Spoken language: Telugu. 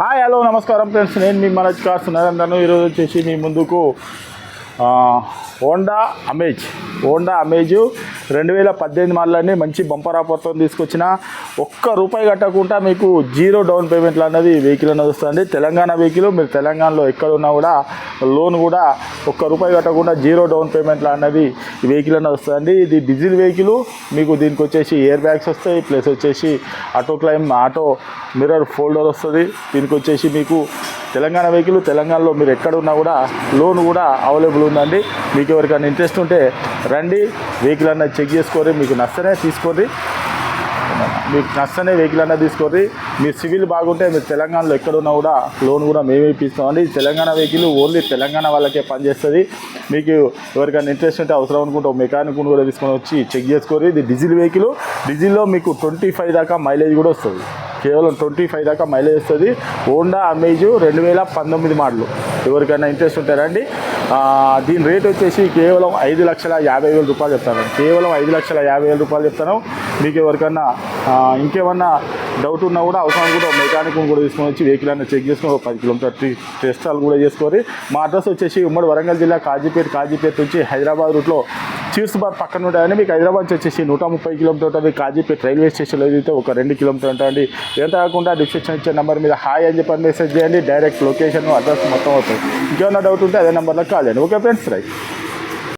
హాయ్ హలో నమస్కారం ఫ్రెండ్స్, నేను మీ మనోజ్ కార్స్ నరేంద్రను. ఈరోజు వచ్చేసి మీ ముందుకు హోండా అమేజ్ 2018 మోడల్ని మంచి బంపర్ ఆఫర్తో తీసుకొచ్చిన. ₹1 కట్టకుండా మీకు జీరో డౌన్ పేమెంట్లు అన్నది వెహికల్ అనేది వస్తుంది. తెలంగాణ వెహికల్, మీరు తెలంగాణలో ఎక్కడ ఉన్నా కూడా లోన్ కూడా ₹1 కట్టకుండా జీరో డౌన్ పేమెంట్లు అన్నది ఈ వెహికల్ అనేది వస్తుంది. ఇది డీజిల్ వెహికల్. మీకు దీనికి వచ్చేసి ఎయిర్ బ్యాగ్స్ వస్తాయి, ప్లస్ వచ్చేసి ఆటో మిర్రర్ ఫోల్డర్ వస్తుంది. దీనికి వచ్చేసి మీకు తెలంగాణ వెహికల్, తెలంగాణలో మీరు ఎక్కడ ఉన్నా కూడా లోన్ కూడా అవైలబుల్ ఉందండి. మీకు ఎవరికైనా ఇంట్రెస్ట్ ఉంటే రండి, వెహికల్ అన్నది చెక్ చేసుకోరి. మీకు నచ్చనే తీసుకోండి, వెహికల్ అన్నది తీసుకోండి. మీ సివిల్ బాగుంటే మీరు తెలంగాణలో ఎక్కడున్నా కూడా లోన్ కూడా మేమే ఇప్పిస్తామండి. తెలంగాణ వెహికల్ ఓన్లీ తెలంగాణ వాళ్ళకే పనిచేస్తుంది. మీకు ఎవరికైనా ఇంట్రెస్ట్ ఉంటే అవసరం అనుకుంటే మెకానిక్ కూడా తీసుకొని వచ్చి చెక్ చేసుకోరి. ఇది డీజిల్ వెహికల్. డీజిల్లో మీకు 25 దాకా మైలేజ్ కూడా వస్తుంది. కేవలం 25 దాకా మైలేజ్ వస్తుంది. Honda amaze 2019 model. ఎవరికైనా ఇంట్రెస్ట్ ఉంటే రండి. దీని రేట్ వచ్చేసి కేవలం ₹5,50,000 చెప్తాను. కేవలం ₹5,50,000 చెప్తాను. మీకు ఎవరికన్నా ఇంకేమన్నా డౌట్ ఉన్నా కూడా అవసరం కూడా మెకానిక్ కూడా తీసుకొని వచ్చి వెహికల్ అన్నీ చెక్ చేసుకొని 10 కిలోమీటర్ టెస్ట్ కూడా చేసుకోవాలి. మా అడ్రస్ వచ్చేసి ఉమ్మడి వరంగల్ జిల్లా కాజీపేట నుంచి హైదరాబాద్ రూట్లో చీర్స్ బార్ పక్కన ఉంటాయని. మీకు హైదరాబాద్ వచ్చేసి 130 కిలోమీటర్ ఉంటుంది. కాజీపేట రైల్వే స్టేషన్లో అయితే ఒక 2 కిలోమీటర్ ఉంటుంది. ఎంత కాకుండా డిస్క్రిప్షన్ ఇచ్చే నెంబర్ మీద హాయ్ అని చెప్పని మెసేజ్ చేయండి. డైరెక్ట్ లొకేషన్ అడ్రస్ మొత్తం అవుతుంది. ఇంకేమైనా డౌట్ ఉంటే అదే నెంబర్లో కాల్ చేయండి. Okay friends, right.